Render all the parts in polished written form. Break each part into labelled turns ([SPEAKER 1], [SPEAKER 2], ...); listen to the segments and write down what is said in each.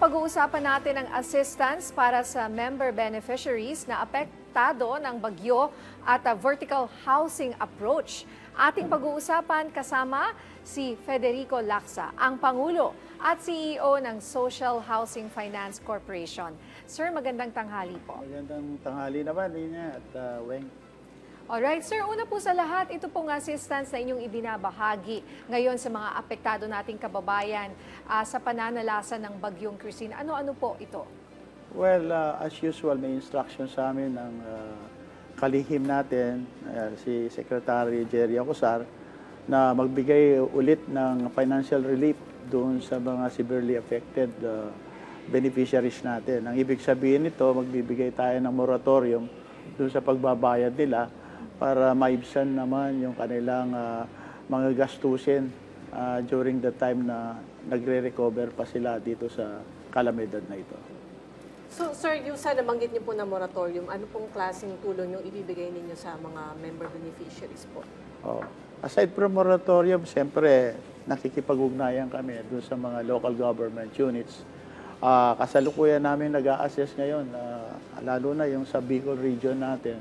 [SPEAKER 1] pag-uusapan natin ang assistance para sa member beneficiaries na apektado ng bagyo at vertical housing approach. Ating pag-uusapan kasama si Federico Lacsa, ang Pangulo at CEO ng Social Housing Finance Corporation. Sir, magandang tanghali po.
[SPEAKER 2] Magandang tanghali naman, Nina at Weng.
[SPEAKER 1] Alright, sir, una po sa lahat, ito pong assistance na inyong ibinabahagi ngayon sa mga apektado nating kababayan sa pananalasan ng Bagyong Christine. Ano-ano po ito?
[SPEAKER 2] Well, as usual, may instruction sa amin ng kalihim natin, si Secretary Jerry Acosar, na magbigay ulit ng financial relief doon sa mga severely affected beneficiaries natin. Ang ibig sabihin nito, magbibigay tayo ng moratorium doon sa pagbabayad nila para maibsan naman yung kanilang mga gastusin during the time na nagre-recover pa sila dito sa kalamidad na ito.
[SPEAKER 3] So, sir, yung sa nabanggit niyo po na moratorium, ano pong klaseng tulong yung ibibigay ninyo sa mga member beneficiaries po?
[SPEAKER 2] Aside from moratorium, siyempre, nakikipag-ugnayan kami doon sa mga local government units. Kasalukuyan namin nag-a-assess ngayon, lalo na yung sa Bicol region natin,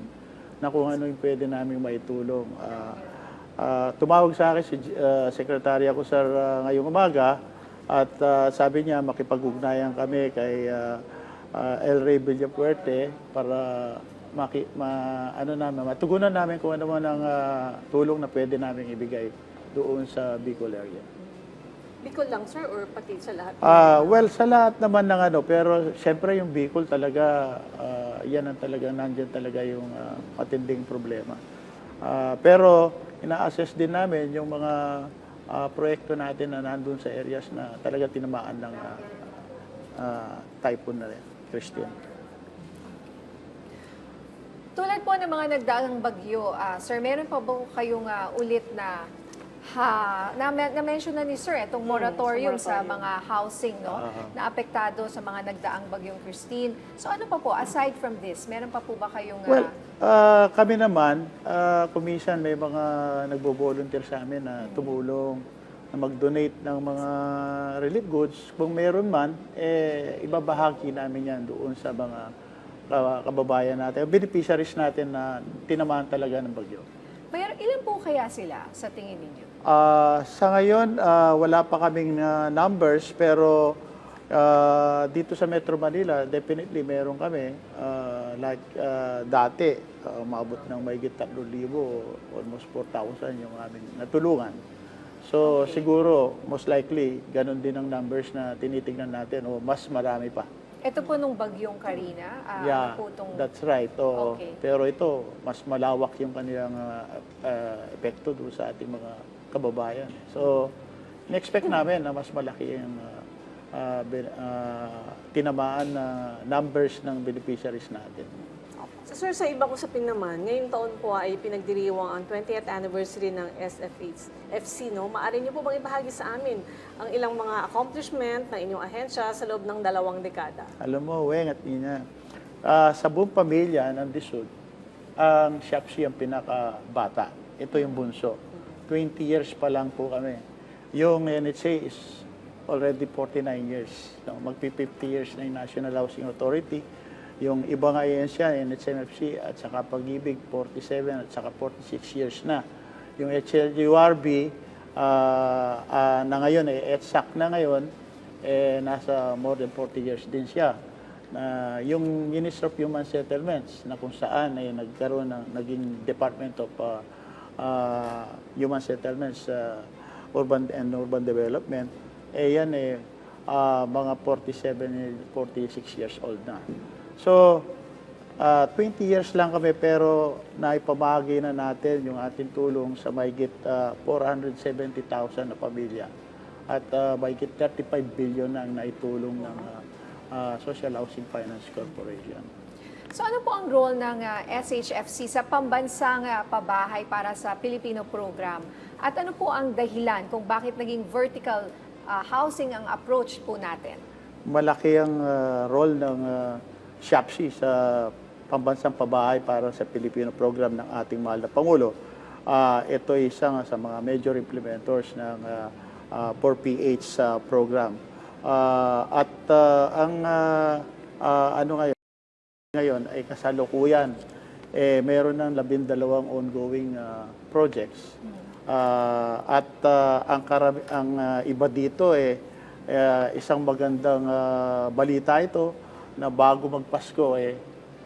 [SPEAKER 2] na kung ano yung pwede namin maitulong. Tumawag sa akin si Secretary Acosar ngayong umaga at sabi niya makipag-ugnayan kami kay El Rey Villapuerte para matugunan namin kung ano man ang tulong na pwede namin ibigay doon sa Bicol area.
[SPEAKER 3] Bicol lang, sir, or pati sa lahat?
[SPEAKER 2] Well, sa lahat naman ng pero siyempre yung Bicol talaga, yan ang talaga, nandyan talaga yung matinding problema. Pero ina-assess din namin yung mga proyekto natin na nandun sa areas na talaga tinamaan ng typhoon na rin, Christine.
[SPEAKER 1] Tulad po ng mga nagdaang bagyo, sir, meron pa ba kayong ulit na na-mention na ni Sir itong moratorium sa mga housing na apektado sa mga nagdaang bagyong Christine. So ano pa po, aside from this, meron pa po ba kayong...
[SPEAKER 2] Well, kami naman, kumisan may mga nagbo-volunteer sa amin na tumulong, na mag-donate ng mga relief goods. Kung meron man, ibabahagi namin yan doon sa mga kababayan natin, beneficiaries natin na tinamaan talaga ng bagyo.
[SPEAKER 1] Ilan po kaya sila sa tingin ninyo?
[SPEAKER 2] Sa ngayon, wala pa kaming numbers, pero dito sa Metro Manila, definitely meron kami. Dati, umabot ng mahigit 3,000, almost 4,000 yung aming natulungan. So siguro, most likely, ganun din ang numbers na tinitingnan natin o mas marami pa.
[SPEAKER 1] Ito po nung bagyong Karina?
[SPEAKER 2] Yeah, that's right.
[SPEAKER 1] Okay.
[SPEAKER 2] Pero ito, mas malawak yung kanilang epekto doon sa ating mga kababayan. So, in-expect namin na mas malaki yung tinamaan na numbers ng beneficiaries natin.
[SPEAKER 3] So, sir, sa ibang usapin naman, ngayong taon po ay pinagdiriwang ang 20th anniversary ng SFC, no? Maaari niyo po bang ibahagi sa amin ang ilang mga accomplishment ng inyong ahensya sa loob ng 2 dekada?
[SPEAKER 2] Alam mo, Weng at Nina, sa buong pamilya ng DSUD, ang SHAPSI ang pinakabata. Ito yung bunso. 20 years pa lang po kami. Yung NHA is already 49 years. No? Magpi-50 years na yung National Housing Authority. Yung ibang ahensya, NHMFC at saka Pag-ibig, 47 at saka 46 years na. Yung HLURB na ngayon, ETSAC na ngayon, nasa more than 40 years din siya. Yung Minister of Human Settlements, na kung saan ay nagkaroon ng naging Department of Human Settlements, Urban and Urban Development, yan mga 47, 46 years old na. So, 20 years lang kami pero naipamahagi na natin yung ating tulong sa mahigit 470,000 na pamilya at mahigit 35 billion na ang naitulong ng Social Housing Finance Corporation.
[SPEAKER 1] So ano po ang role ng SHFC sa pambansang pabahay para sa Pilipino program? At ano po ang dahilan kung bakit naging vertical housing ang approach po natin?
[SPEAKER 2] Malaki ang role ng SHFC sa pambansang pabahay para sa Pilipino program ng ating mahal na Pangulo. Ito ay isa sa mga major implementors ng 4PH program. Ano ngayon ay kasalukuyan, meron ng 12 ongoing projects. Ang iba dito isang magandang balita ito na bago magpasko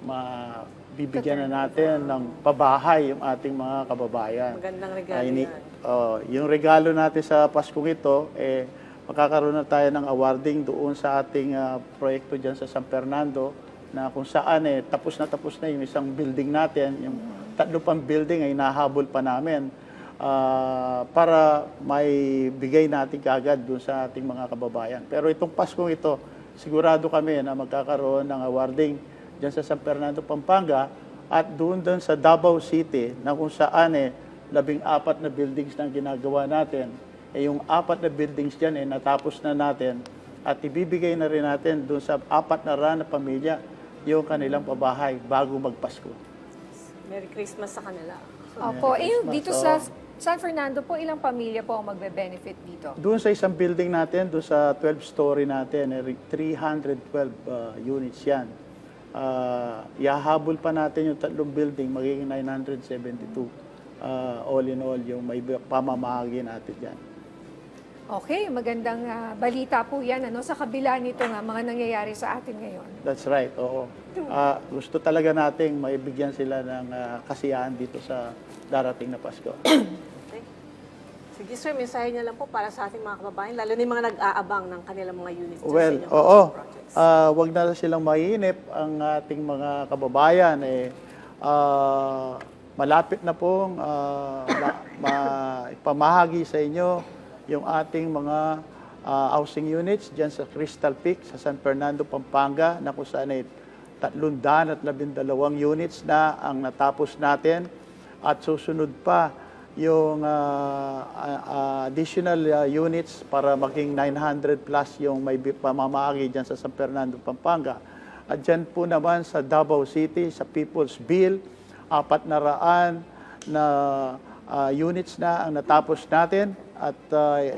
[SPEAKER 2] mabibigyan na natin ng pabahay yung ating mga kababayan.
[SPEAKER 3] Magandang regalo yan.
[SPEAKER 2] Yung regalo natin sa Paskong ito, makakaroon na tayo ng awarding doon sa ating proyekto dyan sa San Fernando na kung saan tapos na yung isang building natin, yung 3 pang building ay nahabol pa namin para may bigay natin kaagad doon sa ating mga kababayan. Pero itong Paskong ito, sigurado kami na magkakaroon ng awarding dyan sa San Fernando, Pampanga at doon sa Davao City na kung saan 14 na buildings na ginagawa natin. Yung 4 na buildings dyan natapos na natin at ibibigay na rin natin doon sa 4 na pamilya yung kanilang pabahay bago magpasko.
[SPEAKER 3] Merry Christmas sa kanila.
[SPEAKER 1] Opo,
[SPEAKER 2] Christmas,
[SPEAKER 1] dito sa San Fernando po, ilang pamilya po ang magbe-benefit dito?
[SPEAKER 2] Doon sa isang building natin, doon sa 12-story natin, 312 units yan. Ihahabol pa natin yung 3 building, magiging 972. All in all, yung may pamamahagi natin dyan.
[SPEAKER 1] Okay, magandang balita po yan sa kabila nito nga mga nangyayari sa atin ngayon.
[SPEAKER 2] That's right, oo. Gusto talaga nating maibigyan sila ng kasiyahan dito sa darating na Pasko.
[SPEAKER 3] Okay. Sige sir, mensahe niya lang po para sa ating mga kababayan, lalo na yung mga nag-aabang ng kanilang mga units dyan sa
[SPEAKER 2] Well,
[SPEAKER 3] inyong
[SPEAKER 2] oo.
[SPEAKER 3] projects.
[SPEAKER 2] Wag na silang mainip ang ating mga kababayan. Malapit na pong ipamahagi sa inyo yung ating mga housing units dyan sa Crystal Peak, sa San Fernando, Pampanga, na kung saan 312 units na ang natapos natin at susunod pa yung additional units para maging 900 plus yung may pamamahagi dyan sa San Fernando, Pampanga. At dyan po naman sa Davao City, sa People's Bill, 400 na units na ang natapos natin at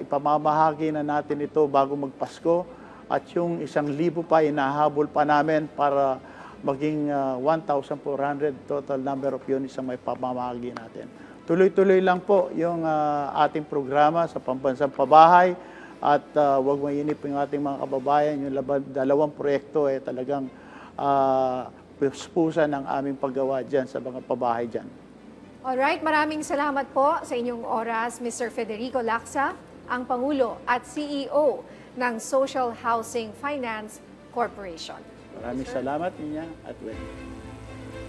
[SPEAKER 2] ipamamahagi na natin ito bago magpasko at yung 1,000 pa inahabol pa namin para maging 1,400 total number of units ang may pamamahagi natin. Tuloy-tuloy lang po yung ating programa sa pambansang pabahay at huwag mainip yung ating mga kababayan. Yung 2 proyekto talagang puspusan ng aming paggawa dyan sa mga pabahay dyan.
[SPEAKER 1] Alright, maraming salamat po sa inyong oras, Mr. Federico Lacsa, ang Pangulo at CEO ng Social Housing Finance Corporation.
[SPEAKER 2] Maraming salamat niya at well.